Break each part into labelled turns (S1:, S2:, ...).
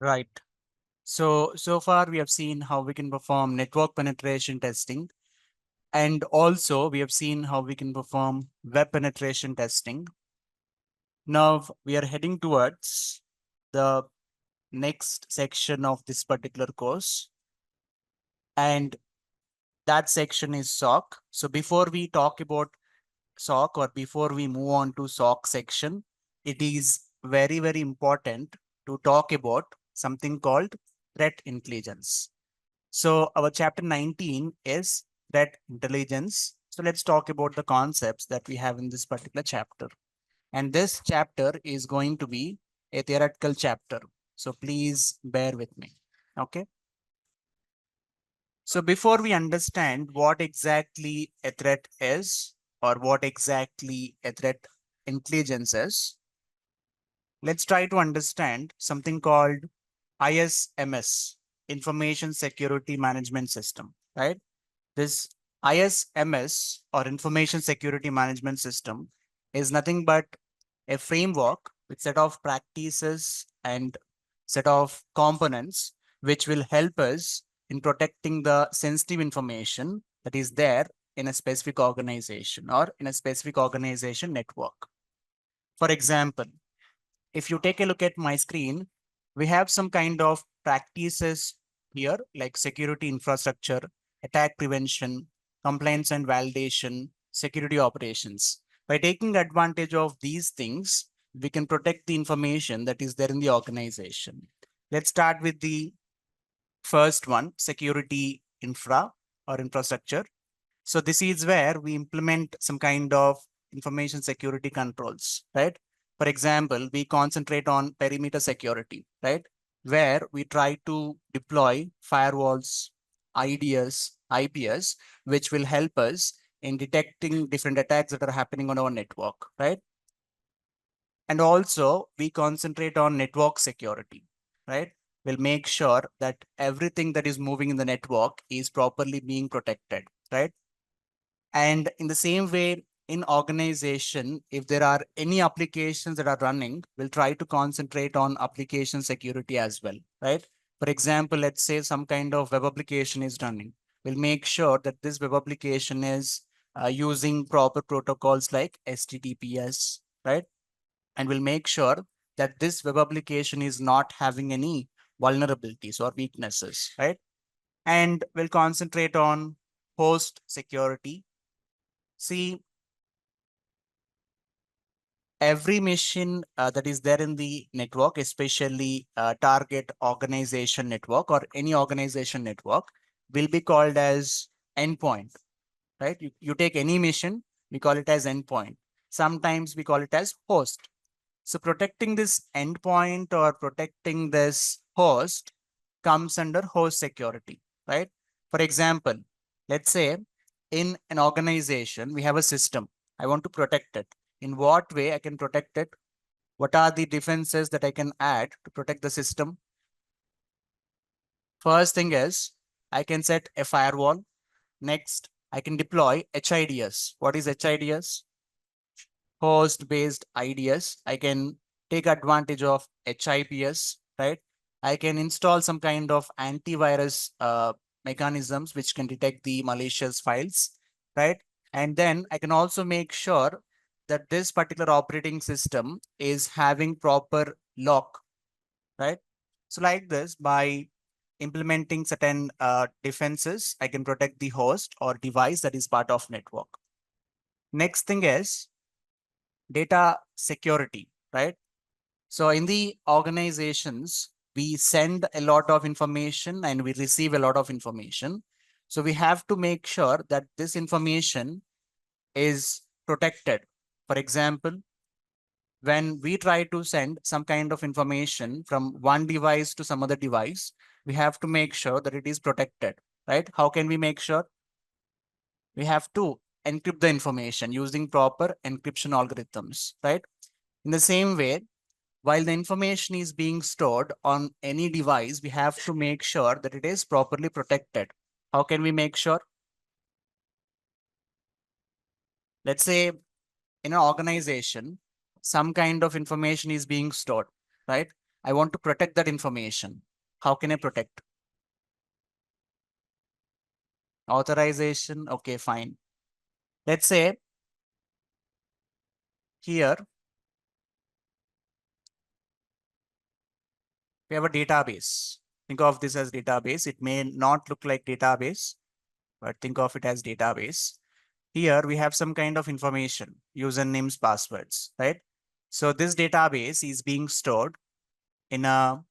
S1: Right. So far we have seen how we can perform network penetration testing, and also we have seen how we can perform web penetration testing. Now we are heading towards the next section of this particular course, and that section is SOC. So before we talk about SOC, or before we move on to SOC section, it is very, very important to talk about something called threat intelligence. So our chapter 19 is threat intelligence. So let's talk about the concepts that we have in this particular chapter. And this chapter is going to be a theoretical chapter. So please bear with me. Okay. So before we understand what exactly a threat is, or what exactly a threat intelligence is, let's try to understand something called ISMS, Information Security Management System, right? This ISMS, or Information Security Management System, is nothing but a framework with set of practices and set of components which will help us in protecting the sensitive information that is there in a specific organization or in a specific organization network. For example, if you take a look at my screen, we have some kind of practices here like security infrastructure, attack prevention, compliance and validation, security operations. By taking advantage of these things, we can protect the information that is there in the organization. Let's start with the first one, security infra or infrastructure. So this is where we implement some kind of information security controls, right? For example, we concentrate on perimeter security, right? Where we try to deploy firewalls, IDS, IPS, which will help us in detecting different attacks that are happening on our network, right? And also we concentrate on network security, right? We'll make sure that everything that is moving in the network is properly being protected, right? And in the same way, in organization, if there are any applications that are running, we'll try to concentrate on application security as well, right? For example, let's say some kind of web application is running. We'll make sure that this web application is using proper protocols like HTTPS, right? And we'll make sure that this web application is not having any vulnerabilities or weaknesses, right? And we'll concentrate on host security. See, every machine that is there in the network, especially target organization network or any organization network, will be called as endpoint, right? You take any mission, we call it as endpoint. Sometimes we call it as host. So protecting this endpoint or protecting this host comes under host security, right? For example, let's say in an organization, we have a system. I want to protect it. In what way I can protect it? What are the defenses that I can add to protect the system? First thing is I can set a firewall. Next, I can deploy HIDS. What is HIDS? Host based IDS. I can take advantage of HIPS, right? I can install some kind of antivirus mechanisms which can detect the malicious files, right? And then I can also make sure that this particular operating system is having proper lock, right? So like this, by implementing certain defenses, I can protect the host or device that is part of network. Next thing is data security, right? So in the organizations, we send a lot of information and we receive a lot of information. So we have to make sure that this information is protected. For example, when we try to send some kind of information from one device to some other device, we have to make sure that it is protected, right? How can we make sure? We have to encrypt the information using proper encryption algorithms, right? In the same way, while the information is being stored on any device, we have to make sure that it is properly protected. How can we make sure? Let's say in an organization, some kind of information is being stored, right? I want to protect that information. How can I protect? Authorization. Okay, fine. Let's say here we have a database. Think of this as database. It may not look like database, but think of it as database. Here we have some kind of information, usernames, passwords, right? So this database is being stored in a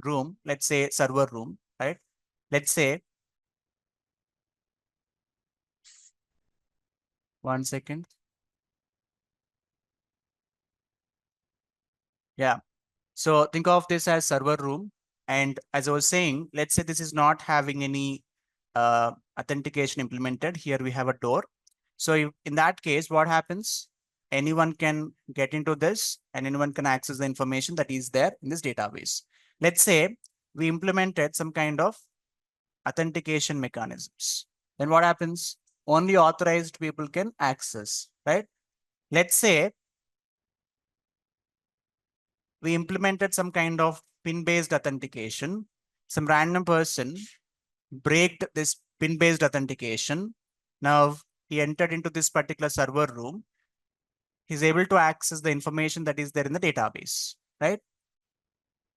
S1: room, let's say server room, right? Let's say, one second. Yeah. So think of this as server room. And as I was saying, let's say this is not having any authentication implemented. Here we have a door. So in that case, what happens? Anyone can get into this and anyone can access the information that is there in this database. Let's say we implemented some kind of authentication mechanisms. Then what happens? Only authorized people can access, right? Let's say we implemented some kind of pin-based authentication. Some random person breaked this pin-based authentication. Now he entered into this particular server room. He's able to access the information that is there in the database, right?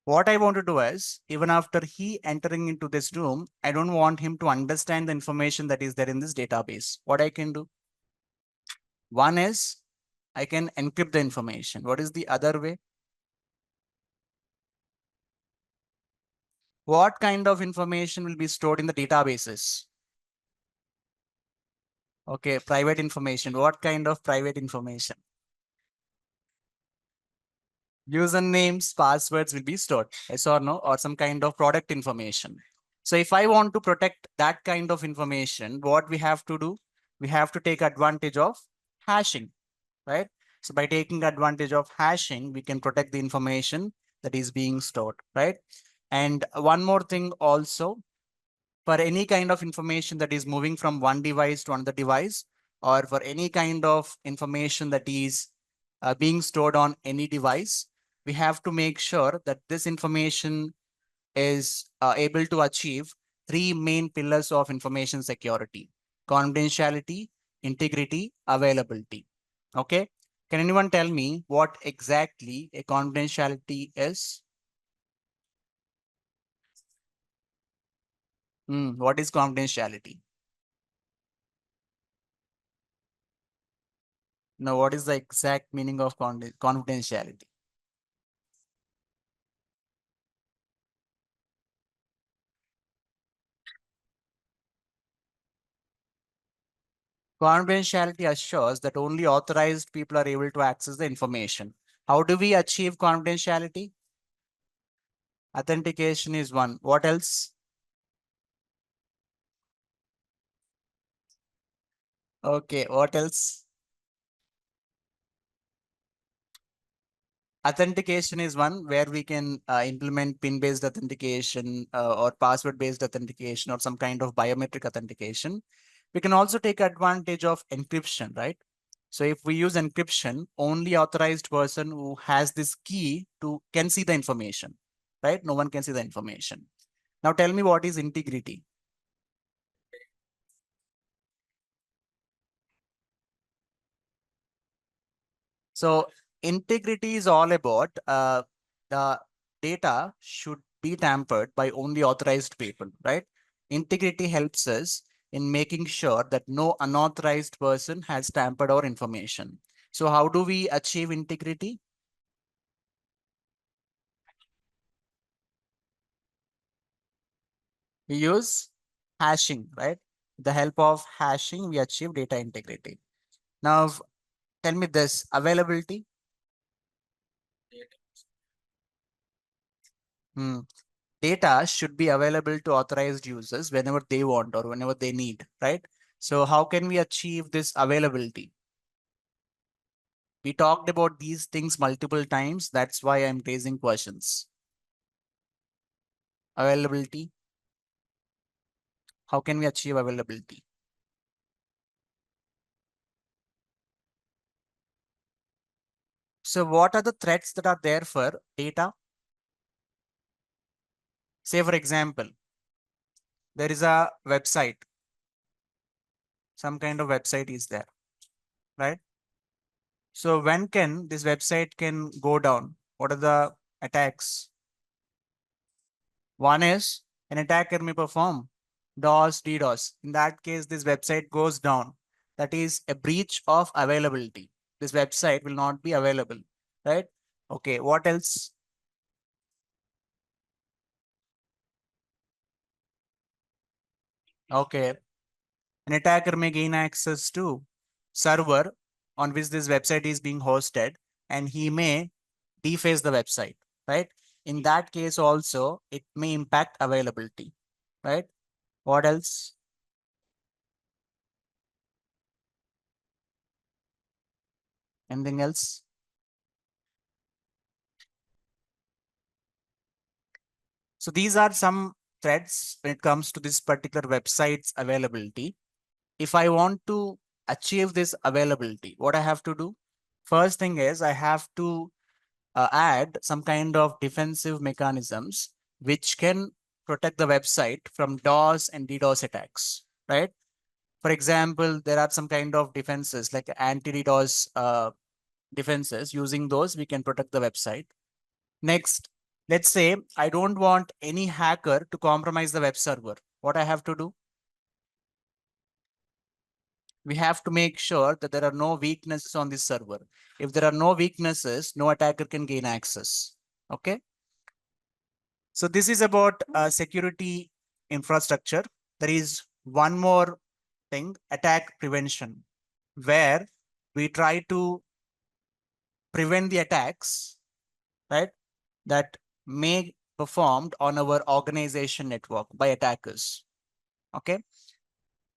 S1: What I want to do is, even after he entering into this room, I don't want him to understand the information that is there in this database. What I can do? One is I can encrypt the information. What is the other way? What kind of information will be stored in the databases? Okay, private information. What kind of private information? Usernames, passwords will be stored, yes or no, or some kind of product information. So if I want to protect that kind of information, what we have to do? We have to take advantage of hashing, right? So by taking advantage of hashing, we can protect the information that is being stored, right? And one more thing also, for any kind of information that is moving from one device to another device, or for any kind of information that is being stored on any device, we have to make sure that this information is able to achieve three main pillars of information security: confidentiality, integrity, availability. Okay. Can anyone tell me what exactly a confidentiality is? What is confidentiality? Now, what is the exact meaning of confidentiality? Confidentiality assures that only authorized people are able to access the information. How do we achieve confidentiality? Authentication is one. What else? Okay, what else? Authentication is one where we can implement pin-based authentication or password-based authentication or some kind of biometric authentication. We can also take advantage of encryption, right? So if we use encryption, only authorized person who has this key to can see the information, right? No one can see the information. Now tell me, what is integrity? So integrity is all about the data should be tampered by only authorized people, right? Integrity helps us in making sure that no unauthorized person has tampered our information. So how do we achieve integrity? We use hashing, right? The help of hashing, we achieve data integrity. Now, tell me this, availability. Hmm. Data should be available to authorized users whenever they want or whenever they need, right? So how can we achieve this availability? We talked about these things multiple times. That's why I'm raising questions. Availability. How can we achieve availability? So what are the threats that are there for data? Say, for example, there is a website, some kind of website is there, right? So when can this website can go down? What are the attacks? One is an attacker may perform DOS, DDoS. In that case, this website goes down. That is a breach of availability. This website will not be available, right? Okay, what else? Okay, an attacker may gain access to server on which this website is being hosted, and he may deface the website, right? In that case also, it may impact availability, right? What else? Anything else? So these are some threats when it comes to this particular website's availability. If I want to achieve this availability, what I have to do? First thing is I have to add some kind of defensive mechanisms which can protect the website from DOS and DDoS attacks, right? For example, there are some kind of defenses like anti-DDoS defenses. Using those, we can protect the website. Next, let's say I don't want any hacker to compromise the web server. What I have to do? We have to make sure that there are no weaknesses on this server. If there are no weaknesses, no attacker can gain access. Okay. So this is about security infrastructure. There is one more thing, attack prevention, where we try to prevent the attacks, right, that may performed on our organization network by attackers. Okay.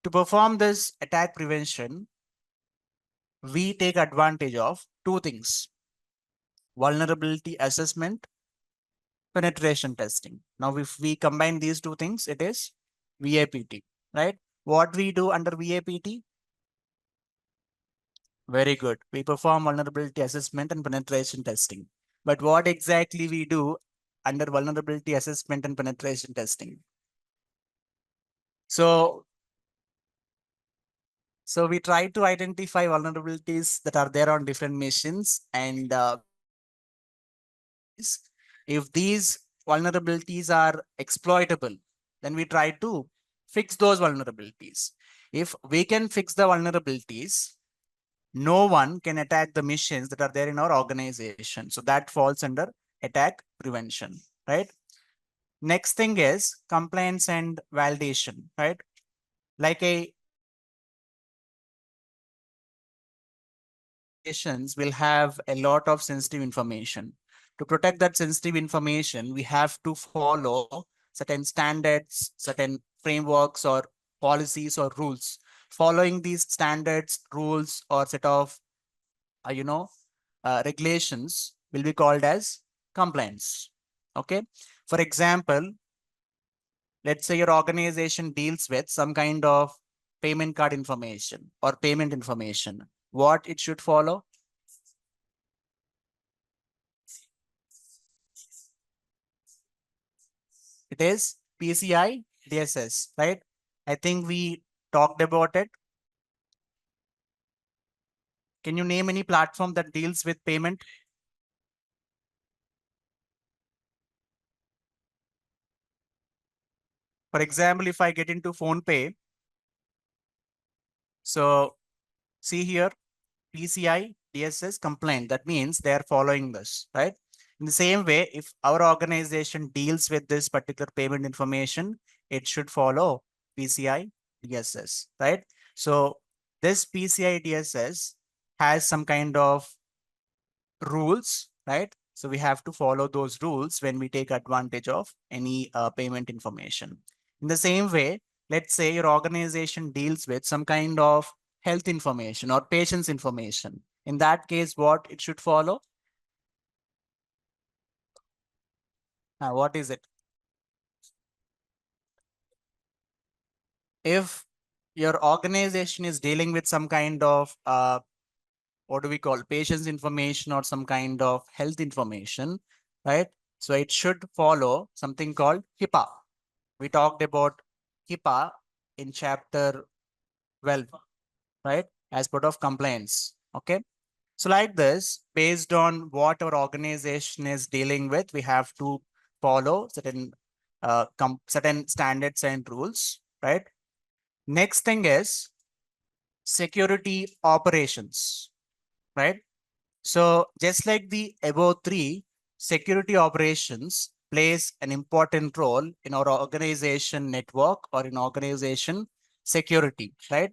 S1: To perform this attack prevention, we take advantage of two things: vulnerability assessment, penetration testing. Now, if we combine these two things, it is VAPT, right? What we do under VAPT? Very good. We perform vulnerability assessment and penetration testing. But what exactly we do under vulnerability assessment and penetration testing? So, so we try to identify vulnerabilities that are there on different machines, and if these vulnerabilities are exploitable, then we try to fix those vulnerabilities. If we can fix the vulnerabilities, no one can attack the machines that are there in our organization. So that falls under attack prevention, right? Next thing is compliance and validation, right? Like a will have a lot of sensitive information. To protect that sensitive information, we have to follow certain standards, certain frameworks or policies or rules. Following these standards, rules, or set of regulations will be called as compliance. Okay. For example, let's say your organization deals with some kind of payment card information or payment information. What it should follow? It is PCI DSS, right? I think we talked about it. Can you name any platform that deals with payment? For example, if I get into PhonePe, so see here, PCI DSS compliant. That means they are following this, right? In the same way, if our organization deals with this particular payment information, it should follow PCI DSS, right? So this PCI DSS has some kind of rules, right? So we have to follow those rules when we take advantage of any payment information. In the same way, let's say your organization deals with some kind of health information or patient's information. In that case, what it should follow? What is it? If your organization is dealing with some kind of what do we call patient's information or some kind of health information, right? So it should follow something called HIPAA. We talked about HIPAA in chapter 12, right? As part of compliance. Okay. So like this, based on what our organization is dealing with, we have to follow certain certain standards and rules, right? Next thing is security operations, right? So just like the above three, security operations plays an important role in our organization network or in organization security, right?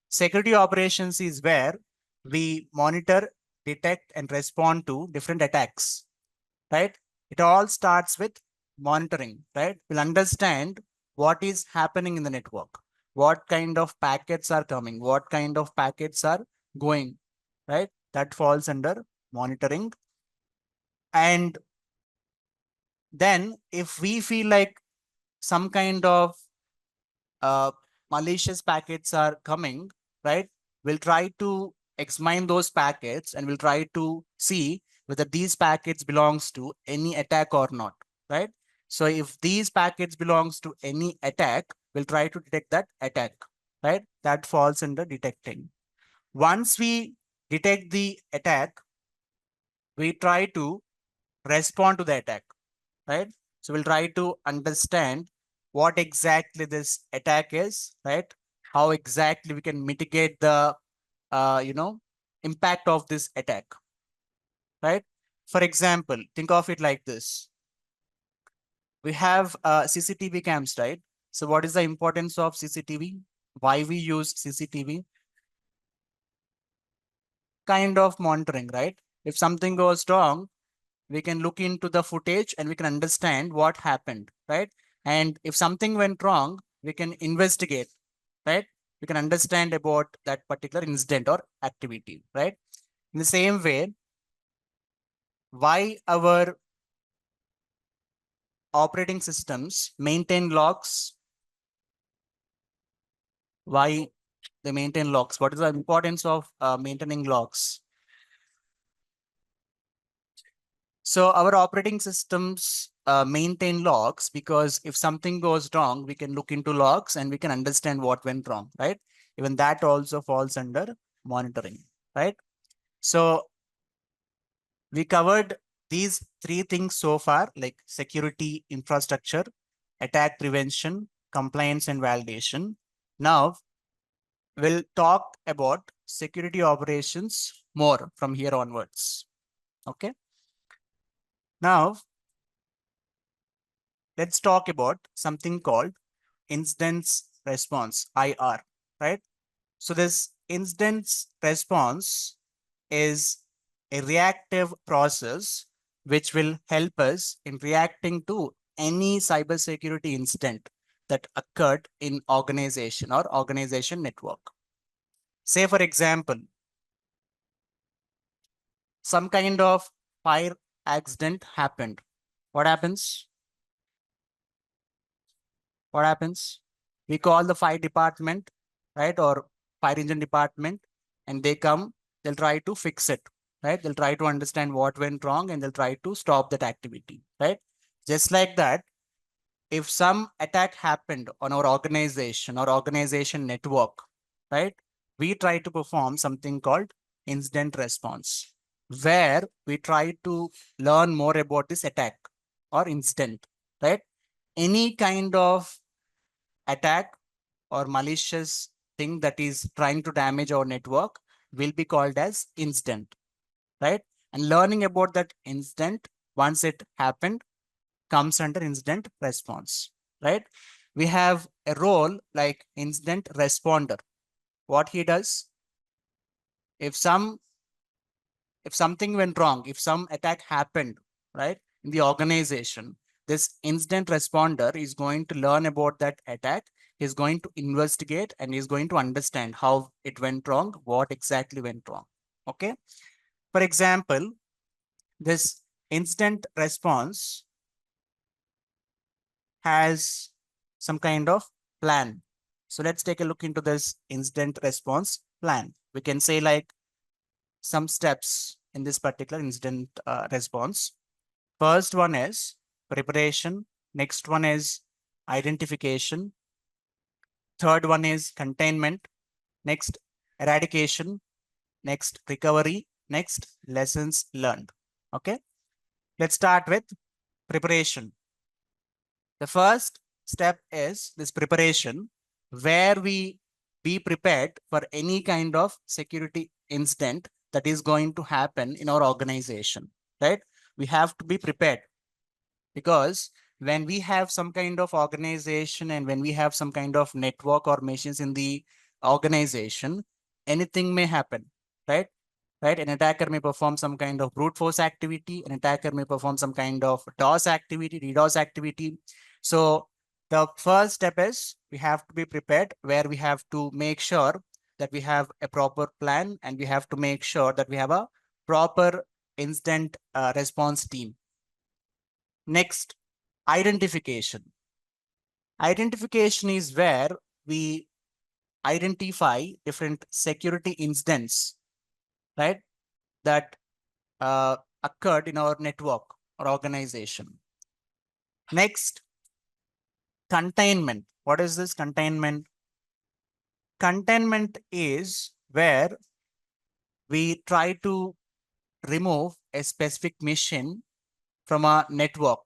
S1: Security operations is where we monitor, detect, and respond to different attacks, right? It all starts with monitoring, right? We'll understand what is happening in the network, what kind of packets are coming, what kind of packets are going, right? That falls under monitoring. And then if we feel like some kind of uh, malicious packets are coming, right? We'll try to examine those packets and we'll try to see whether these packets belongs to any attack or not, right? So if these packets belongs to any attack, we'll try to detect that attack, right? That falls under detecting. Once we detect the attack, we try to respond to the attack, right? So we'll try to understand what exactly this attack is, right? How exactly we can mitigate the, impact of this attack, right? For example, think of it like this. We have CCTV cams, right? So what is the importance of CCTV? Why we use CCTV? Kind of monitoring, right? If something goes wrong, we can look into the footage and we can understand what happened, right? And if something went wrong, we can investigate, right? We can understand about that particular incident or activity, right? In the same way, why our operating systems maintain logs? Why they maintain logs? What is the importance of maintaining logs? So our operating systems maintain logs because if something goes wrong, we can look into logs and we can understand what went wrong, right? Even that also falls under monitoring, right? So we covered these three things so far, like security infrastructure, attack prevention, compliance and validation. Now we'll talk about security operations more from here onwards. Okay. Now let's talk about something called incidents response, IR, right? So this incidents response is a reactive process which will help us in reacting to any cybersecurity incident that occurred in organization or organization network. Say, for example, some kind of fire accident happened. What happens? What happens? We call the fire department, right? Or fire engine department, and they come, they'll try to fix it, right? They'll try to understand what went wrong and they'll try to stop that activity, right? Just like that, if some attack happened on our organization or organization network, right? We try to perform something called incident response, where we try to learn more about this attack or incident, right? Any kind of attack or malicious thing that is trying to damage our network will be called as incident, right? And learning about that incident once it happened comes under incident response, right? We have a role like incident responder. What he does, if some if something went wrong, if some attack happened, right, in the organization, this incident responder is going to learn about that attack. He's going to investigate and he's going to understand how it went wrong, what exactly went wrong. Okay. For example, this incident response has some kind of plan. So let's take a look into this incident response plan. We can say like some steps in this particular incident response. First one is preparation. Next one is identification. Third one is containment. Next, eradication. Next, recovery. Next, lessons learned. Okay. Let's start with preparation. The first step is this preparation, where we be prepared for any kind of security incident that is going to happen in our organization, right? We have to be prepared, because when we have some kind of organization and when we have some kind of network or machines in the organization, anything may happen, right? Right? An attacker may perform some kind of brute force activity. An attacker may perform some kind of DOS activity, DDoS activity. So the first step is we have to be prepared, where we have to make sure that we have a proper plan, and we have to make sure that we have a proper instant response team. Next, identification. Identification is where we identify different security incidents, right, that occurred in our network or organization. Next, containment. What is this containment? Containment is where we try to remove a specific machine from a network.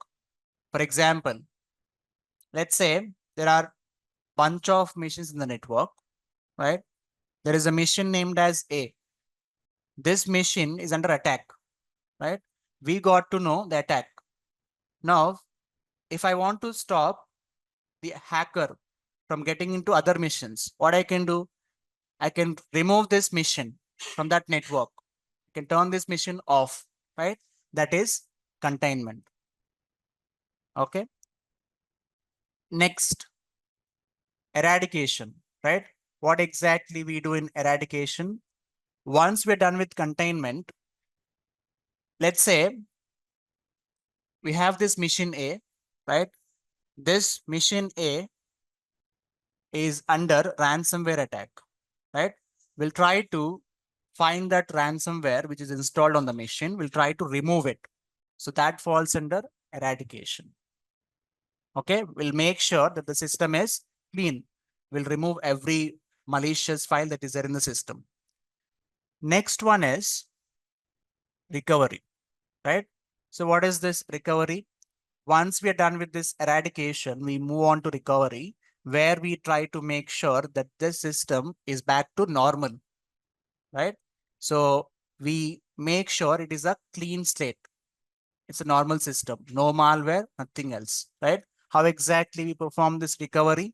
S1: For example, let's say there are bunch of machines in the network, right? There is a machine named as A. This machine is under attack, right? We got to know the attack. Now, if I want to stop the hacker from getting into other missions, what I can do, I can remove this mission from that network. I can turn this mission off, right? That is containment. Okay. Next, eradication, right? What exactly we do in eradication? Once we're done with containment, let's say we have this mission A, right? This mission A is under ransomware attack, right? We'll try to find that ransomware which is installed on the machine. We'll try to remove it. So that falls under eradication. Okay, we'll make sure that the system is clean. We'll remove every malicious file that is there in the system. Next one is recovery, right? So what is this recovery? Once we are done with this eradication, we move on to recovery, where we try to make sure that this system is back to normal, right? So we make sure it is a clean slate. It's a normal system, no malware, nothing else, right? How exactly we perform this recovery?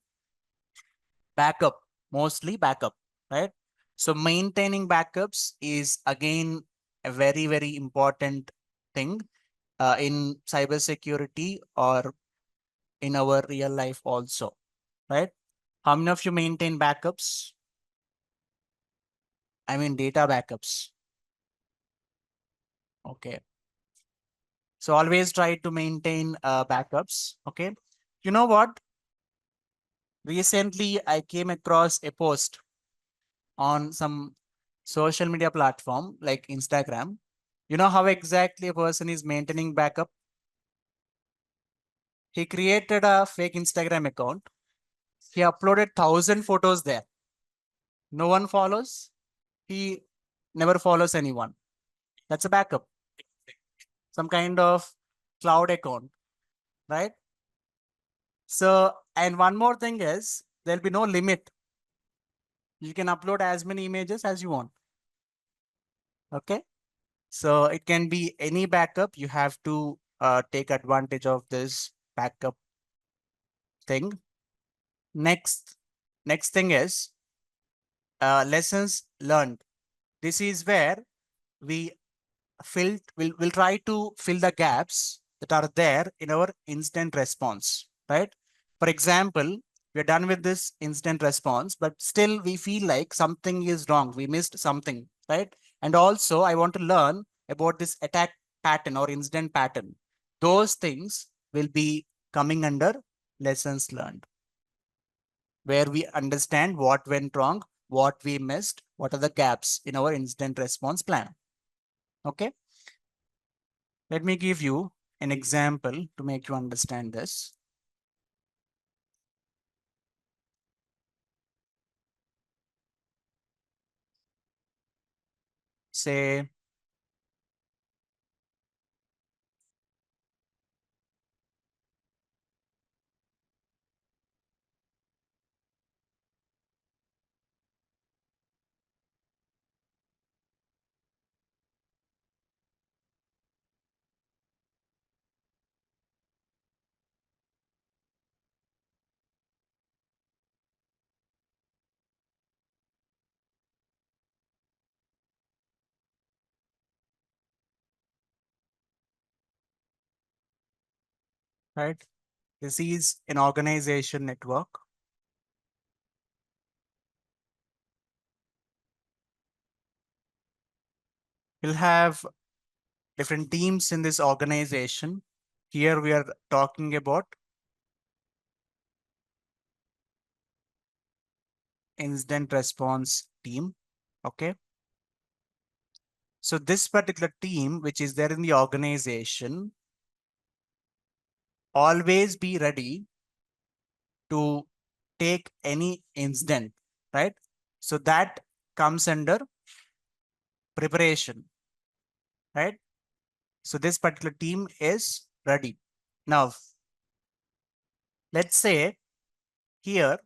S1: Backup, mostly backup, right? So maintaining backups is again a very, very important thing in cybersecurity or in our real life also, right? How many of you maintain backups? I mean, data backups. Okay. So always try to maintain backups. Okay. You know what? Recently, I came across a post on some social media platform like Instagram. You know how exactly a person is maintaining backup? He created a fake Instagram account. He uploaded 1,000 photos there. No one follows. He never follows anyone. That's a backup. Some kind of cloud account, right? So, and one more thing is there'll be no limit. You can upload as many images as you want. Okay. So it can be any backup. You have to take advantage of this backup thing. Next thing is lessons learned. This is where we we'll try to fill the gaps that are there in our instant response, right? For example, we're done with this instant response, but still we feel like something is wrong. We missed something, right? And also I want to learn about this attack pattern or incident pattern. Those things will be coming under lessons learned, where we understand what went wrong, what we missed, what are the gaps in our incident response plan. Okay. Let me give you an example to make you understand this. Say, right? This is an organization network. We'll have different teams in this organization. Here we are talking about incident response team. Okay. So this particular team, which is there in the organization, always be ready to take any incident, right? So that comes under preparation, right? So this particular team is ready. Now, let's say here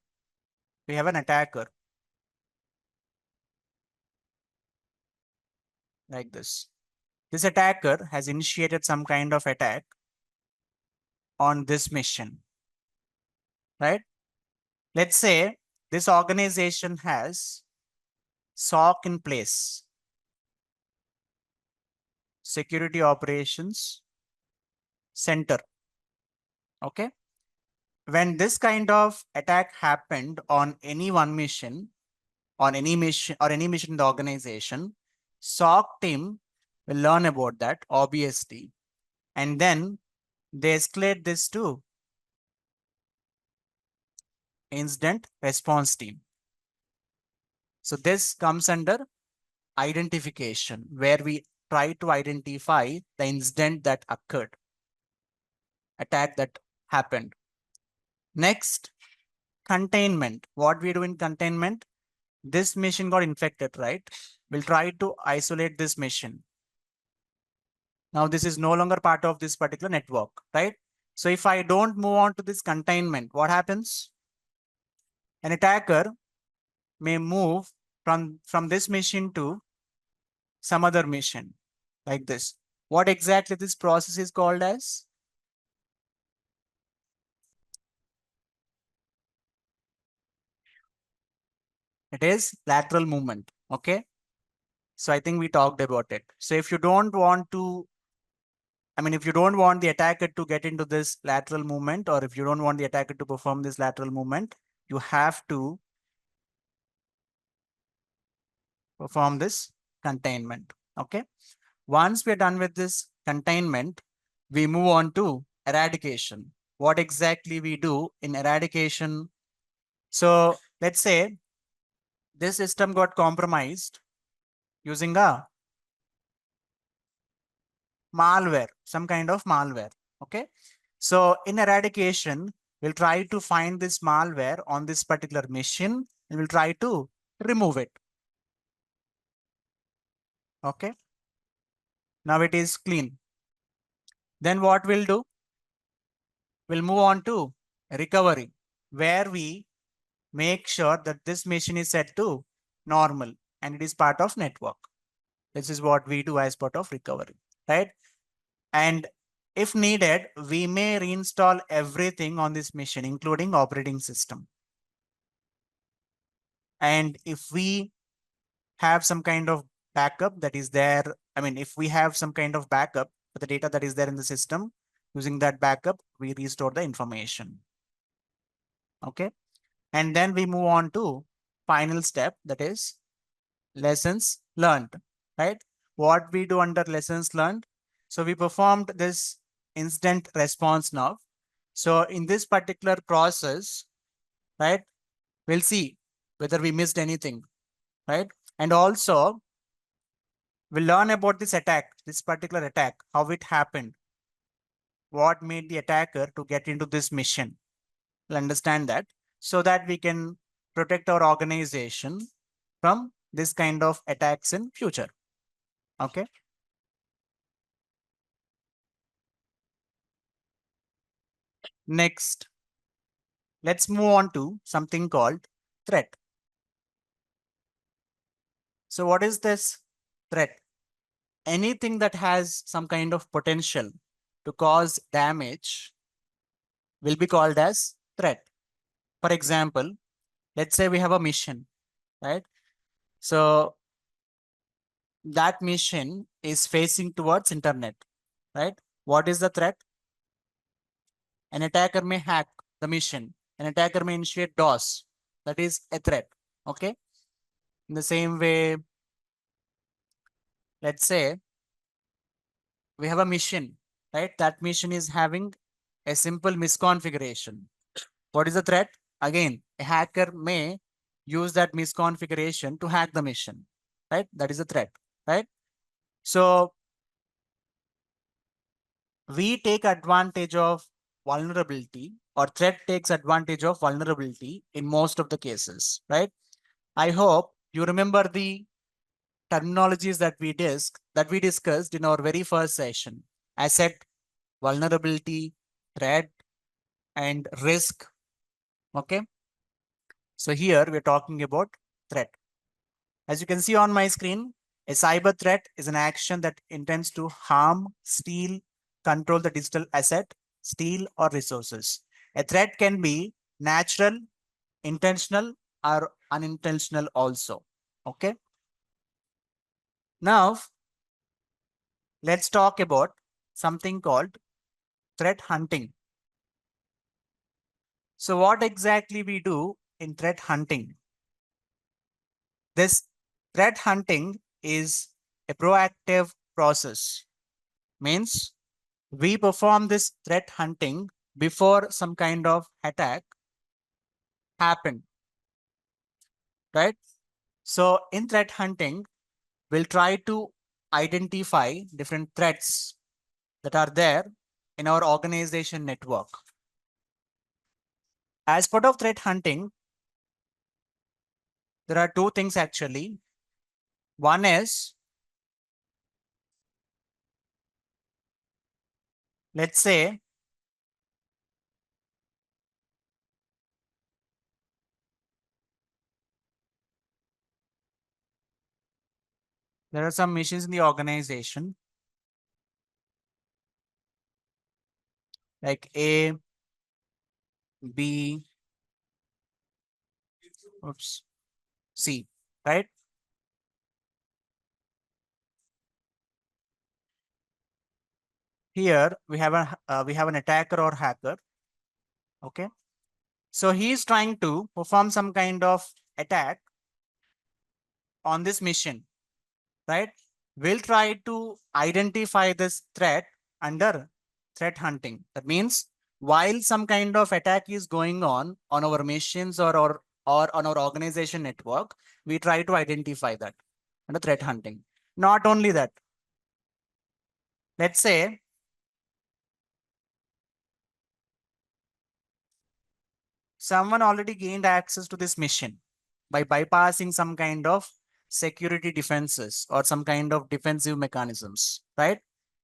S1: we have an attacker like this. This attacker has initiated some kind of attack on this mission, right? Let's say this organization has SOC in place, Security Operations Center. Okay. When this kind of attack happened on any one mission, on any mission or any mission in the organization, SOC team will learn about that, obviously. And then they escalate this to incident response team. So this comes under identification, where we try to identify the incident that occurred, attack that happened. Next, containment. What we do in containment, this machine got infected, right? We'll try to isolate this machine. Now this is no longer part of this particular network, right? So if I don't move on to this containment, what happens? An attacker may move from this machine to some other machine like this. What exactly this process is called as? It is lateral movement. Okay. So I think we talked about it. So if you don't want to, if you don't want the attacker to get into this lateral movement, or if you don't want the attacker to perform this lateral movement, you have to perform this containment. Okay. Once we're done with this containment, we move on to eradication. What exactly we do in eradication? So let's say this system got compromised using a malware, some kind of malware. Okay. So in eradication, we'll try to find this malware on this particular machine and we'll try to remove it. Okay. Now it is clean. Then what we'll do? We'll move on to recovery, where we make sure that this machine is set to normal and it is part of network. This is what we do as part of recovery, right? And if needed, we may reinstall everything on this machine, including operating system. And if we have some kind of backup that is there, if we have some kind of backup for the data that is there in the system, using that backup, we restore the information. Okay. And then we move on to final step, that is lessons learned, right? What we do under lessons learned. So we performed this incident response now. So in this particular process, right, we'll see whether we missed anything, right? And also we'll learn about this attack, this particular attack, how it happened. what made the attacker to get into this mission. We'll understand that so that we can protect our organization from this kind of attacks in future. Okay. Next, let's move on to something called threat. So what is this threat? Anything that has some kind of potential to cause damage will be called as threat. For example, let's say we have a mission, right? So that mission is facing towards internet, right? What is the threat? An attacker may hack the mission. An attacker may initiate DOS. That is a threat. Okay. In the same way, let's say we have a mission, right? That mission is having a simple misconfiguration. What is the threat? Again, a hacker may use that misconfiguration to hack the mission, right? That is a threat, right? So we take advantage of vulnerability, or threat takes advantage of vulnerability in most of the cases, right? I hope you remember the terminologies that we discussed in our very first session: asset, vulnerability, threat, and risk. Okay. So here we're talking about threat. As you can see on my screen, a cyber threat is an action that intends to harm, steal, control the digital asset, steal, or resources. A threat can be natural, intentional, or unintentional also. Okay. Now, let's talk about something called threat hunting. So what exactly we do in threat hunting? This threat hunting is a proactive process. Means we perform this threat hunting before some kind of attack happened, right? So in threat hunting, we'll try to identify different threats that are there in our organization network. As part of threat hunting, there are two things actually. One is, let's say, there are some missions in the organization like A, B, oops, C, right? Here we have an attacker or hacker. Okay. So he is trying to perform some kind of attack on this mission, right? We'll try to identify this threat under threat hunting. That means while some kind of attack is going on our missions or on our organization network, we try to identify that under threat hunting. Not only that, let's say someone already gained access to this mission by bypassing some kind of security defenses or some kind of defensive mechanisms, right?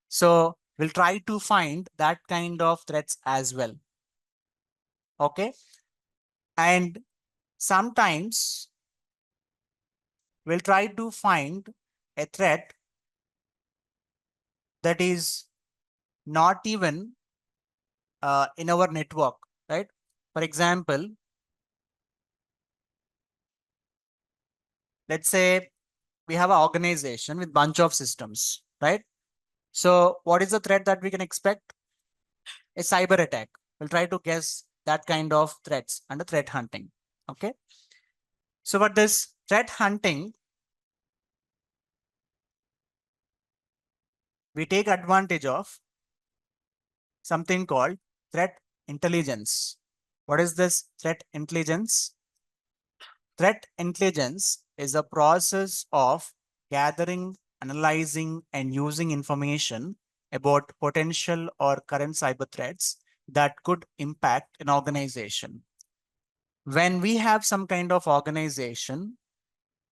S1: So we'll try to find that kind of threats as well. Okay. And sometimes we'll try to find a threat that is not even in our network, right? For example, let's say we have an organization with bunch of systems, right? So what is the threat that we can expect? A cyber attack. We'll try to guess that kind of threats under threat hunting. Okay. So for this threat hunting, we take advantage of something called threat intelligence. What is this threat intelligence? Threat intelligence is a process of gathering, analyzing, and using information about potential or current cyber threats that could impact an organization. When we have some kind of organization,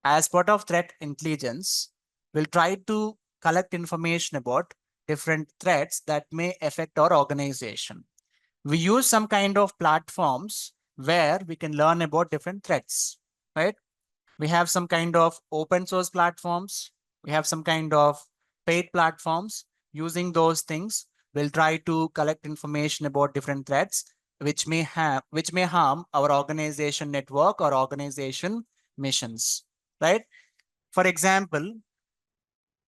S1: as part of threat intelligence, we'll try to collect information about different threats that may affect our organization. We use some kind of platforms where we can learn about different threats, right? We have some kind of open source platforms. We have some kind of paid platforms. Using those things, we'll try to collect information about different threats which may harm our organization network or organization missions, right? For example,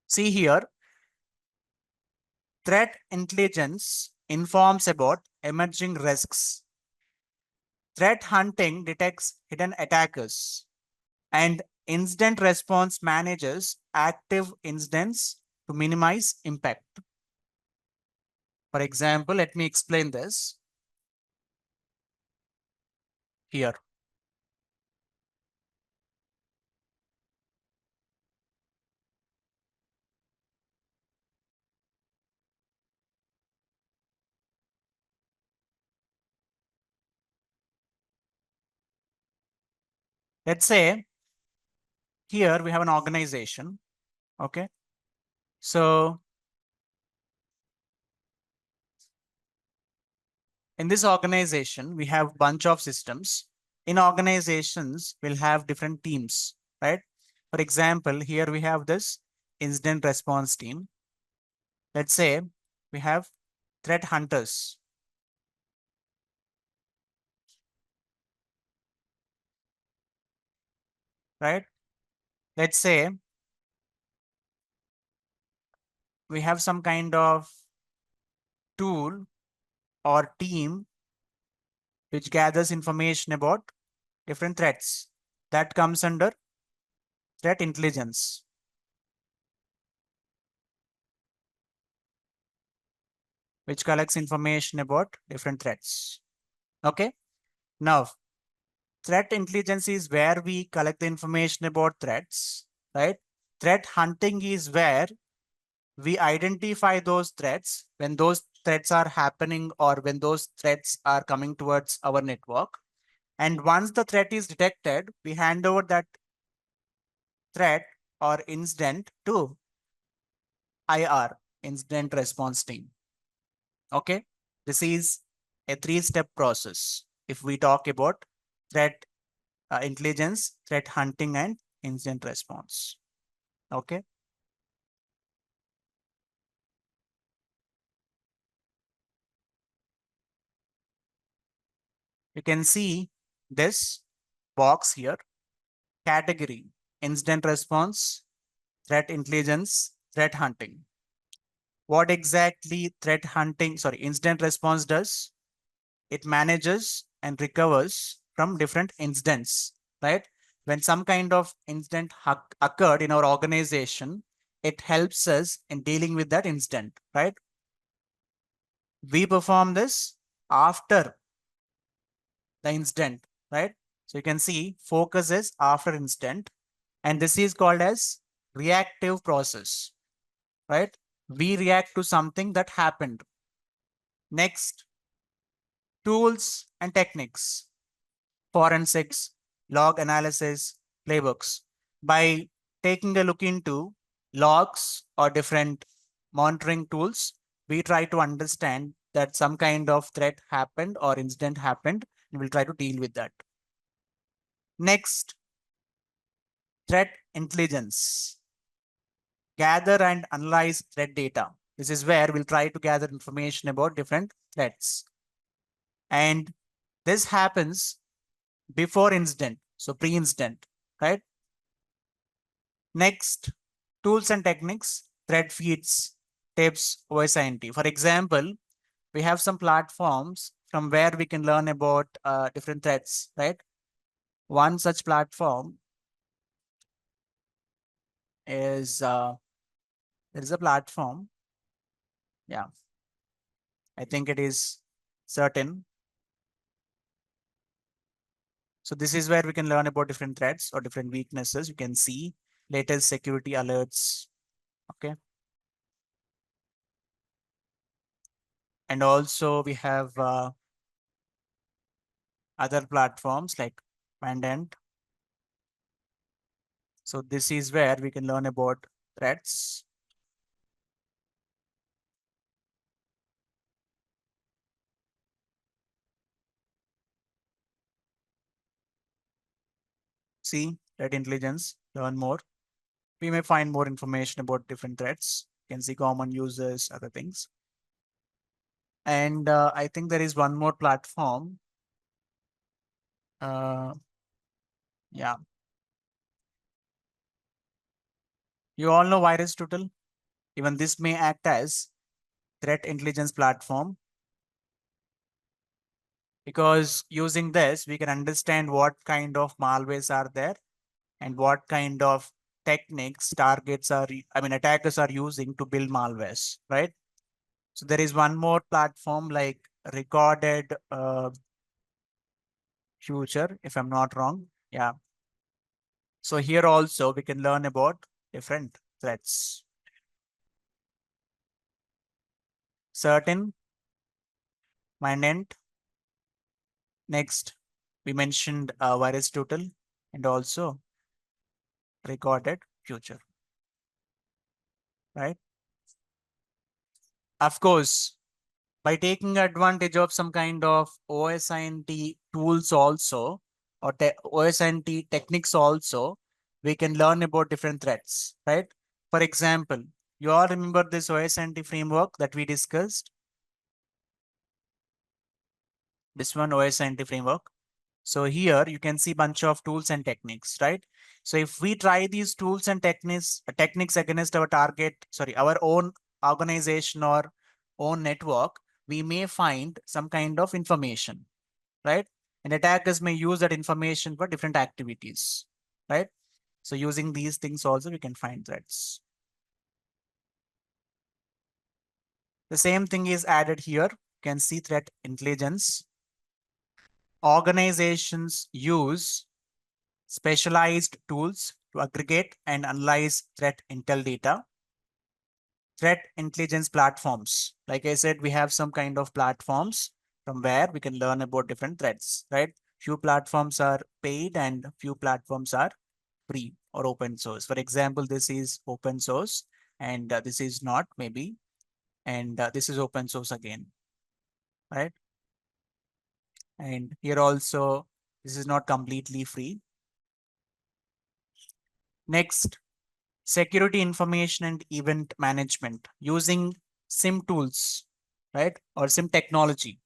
S1: see here, threat intelligence informs about emerging risks. Threat hunting detects hidden attackers, and incident response manages active incidents to minimize impact. For example, let me explain this here. Let's say here we have an organization. Okay. So in this organization, we have a bunch of systems. In organizations, we'll have different teams, right? For example, here we have this incident response team. Let's say we have threat hunters, right? Let's say we have some kind of tool or team which gathers information about different threats. That comes under threat intelligence. Which collects information about different threats. Okay. Now, threat intelligence is where we collect the information about threats, right? Threat hunting is where we identify those threats when those threats are happening or when those threats are coming towards our network. And once the threat is detected, we hand over that threat or incident to IR, incident response team. Okay. This is a three-step process. If we talk about threat intelligence, threat hunting, and incident response. Okay. You can see this box here, category, incident response, threat intelligence, threat hunting. What exactly incident response does? It manages and recovers from different incidents, right? When some kind of incident occurred in our organization, it helps us in dealing with that incident, right? We perform this after the incident, right? So you can see focus is after incident, and this is called as reactive process, right? We react to something that happened. Next, tools and techniques, forensics, log analysis, playbooks. By taking a look into logs or different monitoring tools, we try to understand that some kind of threat happened or incident happened, and we'll try to deal with that. Next, threat intelligence. Gather and analyze threat data. This is where we'll try to gather information about different threats. And this happens before incident, so pre-incident, right? Next, tools and techniques, threat feeds, tips, OSINT. For example, we have some platforms from where we can learn about different threats, right? One such platform is there is a platform. Yeah, I think it is certain. So this is where we can learn about different threats or different weaknesses. You can see latest security alerts. Okay. And also we have other platforms like Mandant. So this is where we can learn about threats. See, threat intelligence, learn more. We may find more information about different threats. You can see common users, other things. And I think there is one more platform. Yeah, you all know Virus Total. Even this may act as threat intelligence platform, because using this, we can understand what kind of malwares are there and what kind of techniques targets are, I mean, attackers are using to build malwares, right? So there is one more platform like Recorded Future, if I'm not wrong. Yeah. So here also we can learn about different threats. Certain, Minent. Next, we mentioned Virus Total and also Recorded Future, right? Of course, by taking advantage of some kind of OSINT tools also, or OSINT techniques also, we can learn about different threats, right? For example, you all remember this OSINT framework that we discussed? This one, OSINT framework. So here you can see bunch of tools and techniques, right? So if we try these tools and techniques against our target, sorry, our own organization or own network, we may find some kind of information, right? And attackers may use that information for different activities, right? So using these things also, we can find threats. The same thing is added here. You can see threat intelligence. Organizations use specialized tools to aggregate and analyze threat intel data. Threat intelligence platforms. Like I said, we have some kind of platforms from where we can learn about different threats, right? Few platforms are paid and few platforms are free or open source. For example, this is open source and this is not maybe, and this is open source again, right? And here also, this is not completely free. Next, security information and event management using SIM tools, right? Or SIM technology,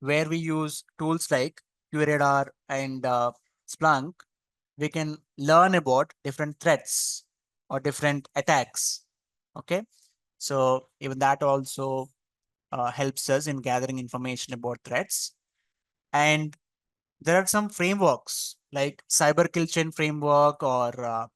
S1: where we use tools like QRadar and Splunk. We can learn about different threats or different attacks. Okay. So even that also helps us in gathering information about threats. And there are some frameworks like cyber kill chain framework or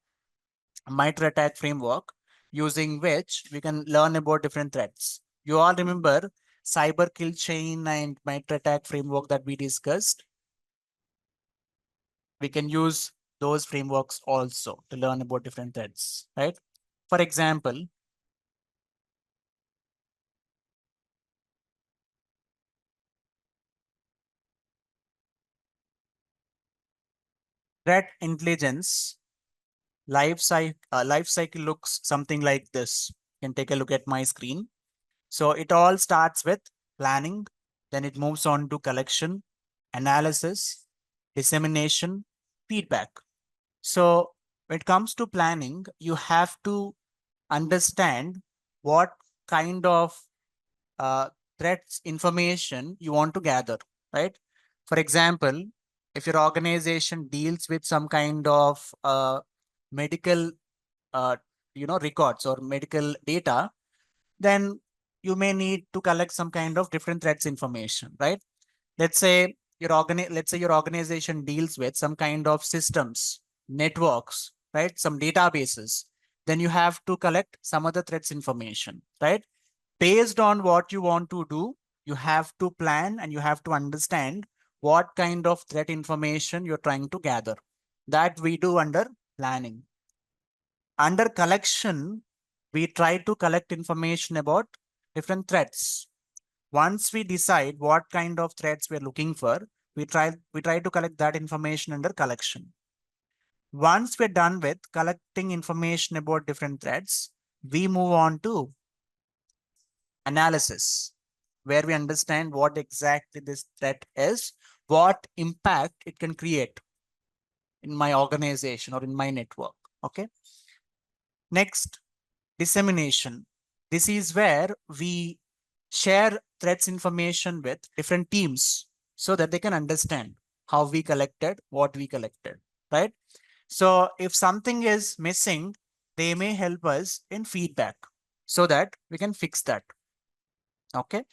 S1: MITRE attack framework, using which we can learn about different threats. You all remember cyber kill chain and MITRE attack framework that we discussed. We can use those frameworks also to learn about different threats, right? For example, threat intelligence life cycle looks something like this. You can take a look at my screen. So it all starts with planning, then it moves on to collection, analysis, dissemination, feedback. So when it comes to planning, you have to understand what kind of uh, threats information you want to gather, right? For example, if your organization deals with some kind of medical, uh, records or medical data, then you may need to collect some kind of different threats information, right? Let's say your organization deals with some kind of systems, networks, right? Some databases. Then you have to collect some other threats information, right? Based on what you want to do, you have to plan and you have to understand what kind of threat information you're trying to gather. That we do under planning. Under collection, we try to collect information about different threats. Once we decide what kind of threats we're looking for, we try to collect that information under collection. Once we're done with collecting information about different threats, we move on to analysis, where we understand what exactly this threat is, what impact it can create in my organization or in my network. Okay. Next, dissemination. This is where we share threats information with different teams so that they can understand how we collected, what we collected, right? So if something is missing, they may help us in feedback so that we can fix that. Okay.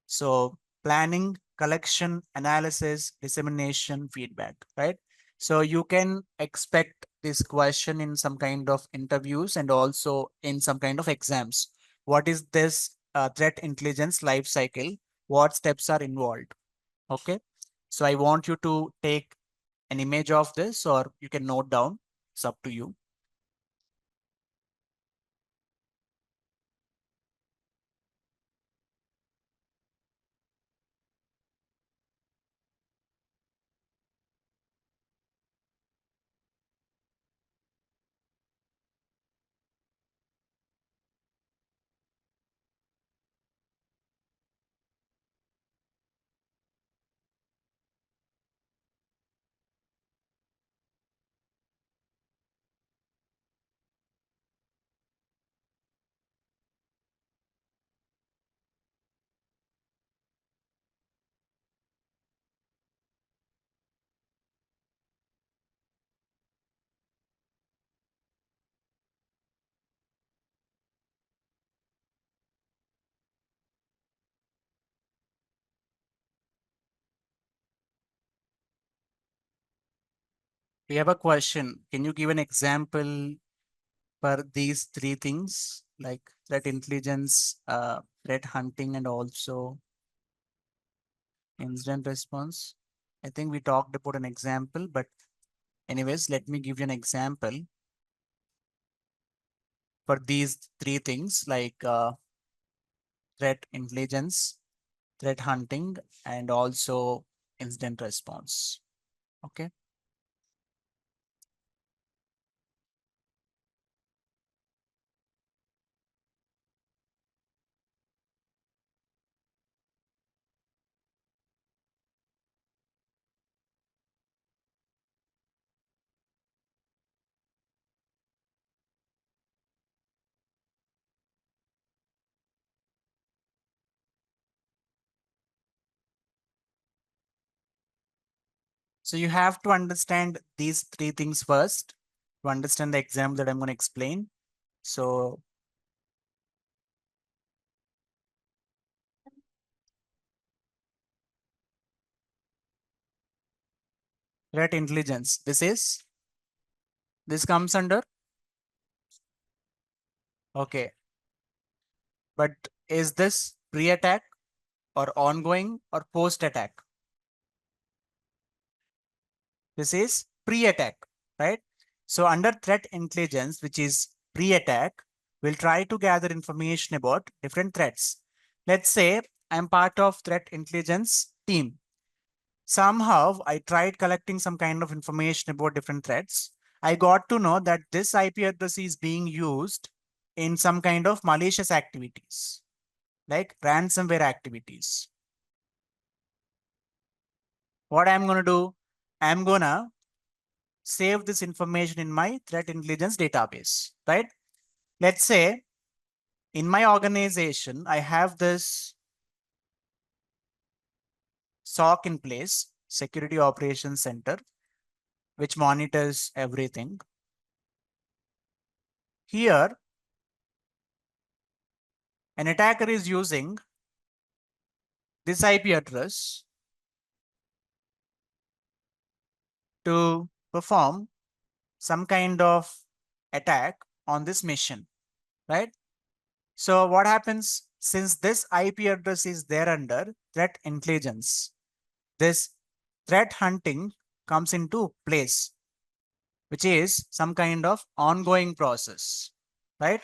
S1: So planning, collection, analysis, dissemination, feedback, right? So you can expect this question in some kind of interviews and also in some kind of exams. What is this threat intelligence life cycle? What steps are involved? Okay. So I want you to take an image of this or you can note down. It's up to you. We have a question. Can you give an example for these three things like threat intelligence, threat hunting, and also incident response? I think we talked about an example, but anyways, let me give you an example for these three things like threat intelligence, threat hunting, and also incident response. Okay. So you have to understand these three things first to understand the example that I'm going to explain. So threat intelligence, this comes under, okay, but is this pre-attack or ongoing or post-attack? This is pre-attack, right? So under threat intelligence, which is pre-attack, we'll try to gather information about different threats. Let's say I'm part of threat intelligence team. Somehow I tried collecting some kind of information about different threats. I got to know that this IP address is being used in some kind of malicious activities, like ransomware activities. What I'm going to do, I'm going to save this information in my threat intelligence database, right? Let's say in my organization, I have this SOC in place, Security Operations Center, which monitors everything. Here, an attacker is using this IP address to perform some kind of attack on this mission, right? So what happens since this IP address is there under threat intelligence, this threat hunting comes into place, which is some kind of ongoing process, right?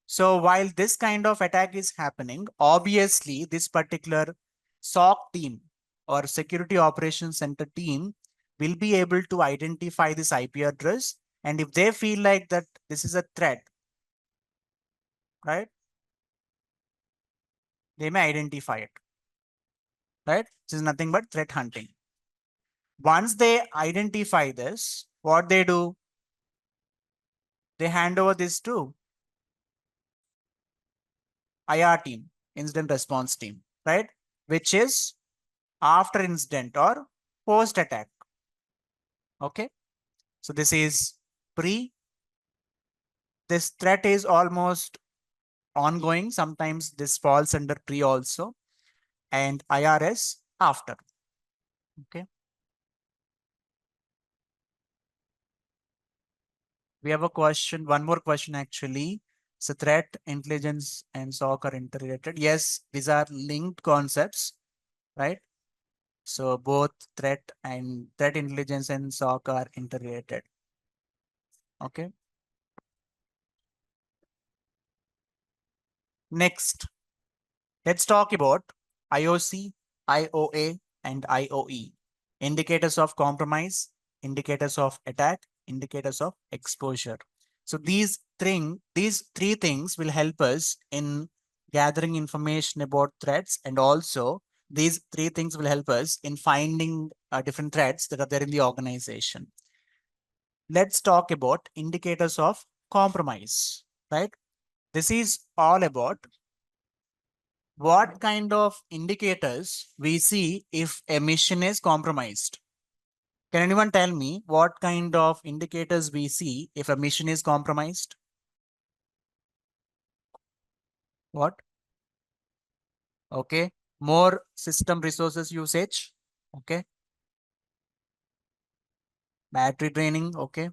S1: So while this kind of attack is happening, obviously this particular SOC team or Security Operations Center team will be able to identify this IP address. And if they feel like that this is a threat, right, they may identify it, right? This is nothing but threat hunting. Once they identify this, what they do, they hand over this to IR team, incident response team, right? Which is after incident or post attack. Okay. So this is pre. This threat is almost ongoing. Sometimes this falls under pre also, and IRS after. Okay. We have a question, one more question actually. So threat, intelligence, and SOC are interrelated. Yes, these are linked concepts, right? So both threat intelligence and SOC are interrelated. Okay. Next, let's talk about IOC, IOA, and IOE. Indicators of compromise, indicators of attack, indicators of exposure. So these three things will help us in gathering information about threats, and also these three things will help us in finding different threats that are there in the organization. Let's talk about indicators of compromise, right? This is all about what kind of indicators we see if a mission is compromised. Can anyone tell me what kind of indicators we see if a mission is compromised? What? Okay. More system resources usage. Okay. Battery draining. Okay.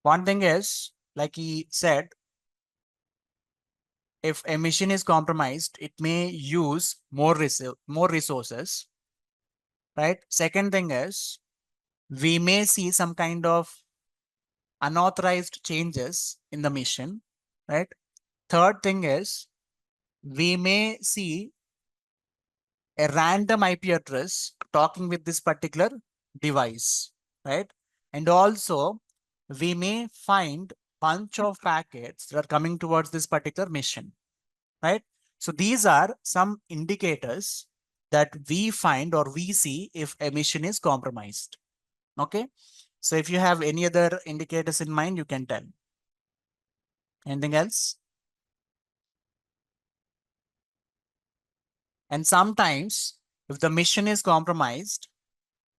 S1: One thing is, like he said, if a mission is compromised, it may use more resources, right? Second thing is, we may see some kind of unauthorized changes in the mission, right? Third thing is, we may see a random IP address talking with this particular device, right? And also, we may find bunch of packets that are coming towards this particular mission, right? So these are some indicators that we find or we see if a mission is compromised. Okay. So if you have any other indicators in mind, you can tell. Anything else? And sometimes if the mission is compromised,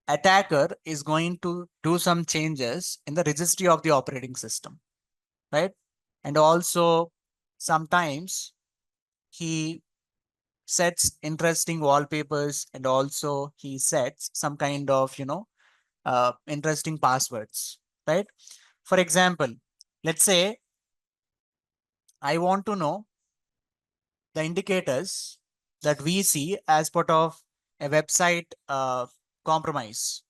S1: attacker is going to do some changes in the registry of the operating system, right? And also sometimes he sets interesting wallpapers, and also he sets some kind of, interesting passwords, right? For example, let's say I want to know the indicators that we see as part of a website compromise.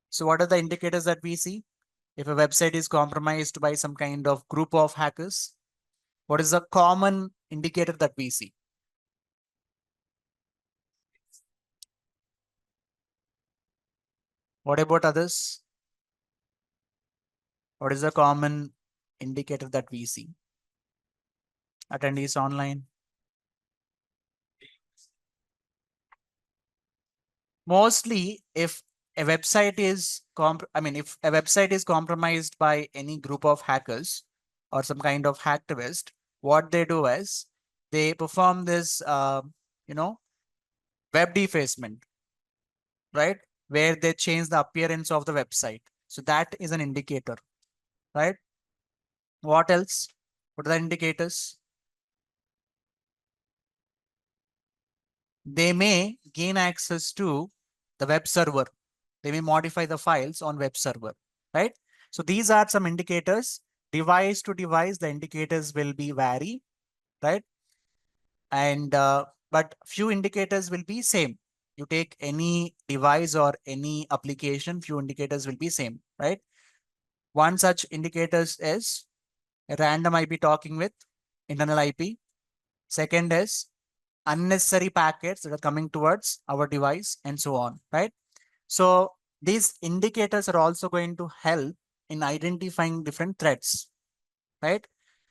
S1: So what are the indicators that we see? If a website is compromised by some kind of group of hackers, what is the common indicator that we see? What about others? What is the common indicator that we see? Attendees online. Mostly, if a website is if a website is compromised by any group of hackers or some kind of hacktivist, what they do is they perform this, you know, web defacement, right? Where they change the appearance of the website. So that is an indicator, right? What else? What are the indicators? They may gain access to the web server. They may modify the files on web server, right? So these are some indicators. Device to device, the indicators will be vary, right? And but few indicators will be same. You take any device or any application, few indicators will be same, right? One such indicators is a random IP talking with internal IP. Second is unnecessary packets that are coming towards our device and so on, right? So these indicators are also going to help in identifying different threats, right?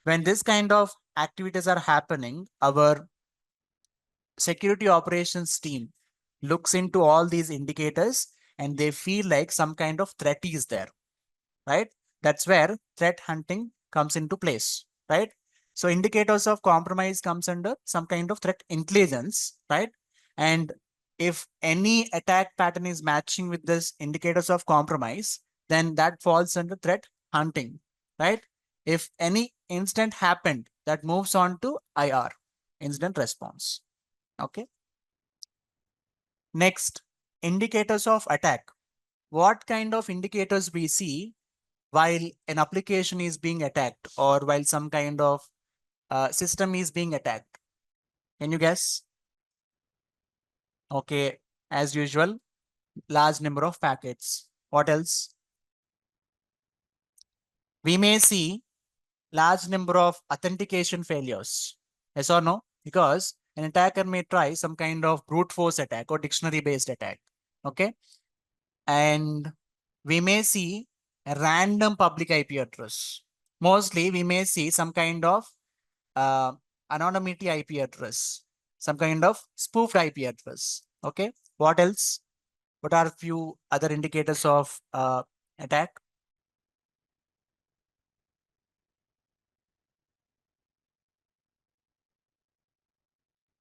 S1: When this kind of activities are happening, our security operations team looks into all these indicators and they feel like some kind of threat is there, right? That's where threat hunting comes into place, right? So indicators of compromise comes under some kind of threat intelligence, right? And if any attack pattern is matching with this indicators of compromise, then that falls under threat hunting, right? If any incident happened, that moves on to IR, incident response. Okay. Next, indicators of attack. What kind of indicators we see while an application is being attacked or while some kind of system is being attacked? Can you guess? Okay, as usual, large number of packets. What else? We may see large number of authentication failures. Yes or no? Because an attacker may try some kind of brute force attack or dictionary based attack. Okay. And we may see a random public IP address. Mostly we may see some kind of uh, anonymity IP address, some kind of spoofed IP address. Okay. What else? What are few other indicators of attack?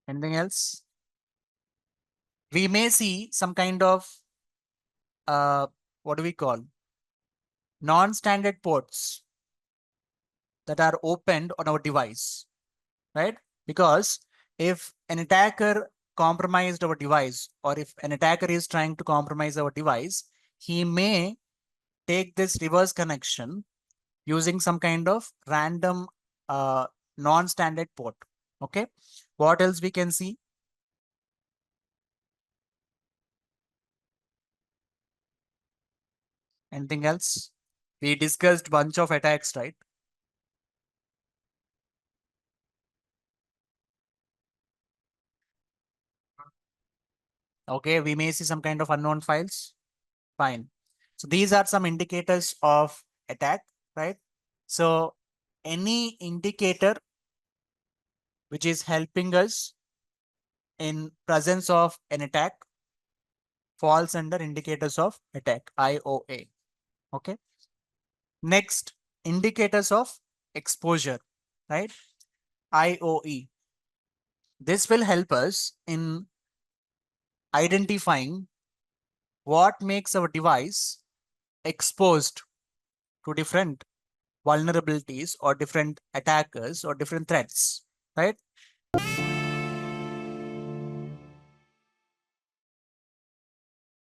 S1: Anything else? We may see some kind of what do we call non-standard ports that are opened on our device, right? Because if an attacker compromised our device or if an attacker is trying to compromise our device, he may take this reverse connection using some kind of random non-standard port. Okay. What else we can see? Anything else? We discussed bunch of attacks, right? Okay. We may see some kind of unknown files. Fine. So these are some indicators of attack, right? So any indicator which is helping us in presence of an attack falls under indicators of attack, IOA. Okay. Next, indicators of exposure, right? IOE. This will help us in identifying what makes our device exposed to different vulnerabilities or different attackers or different threats, right?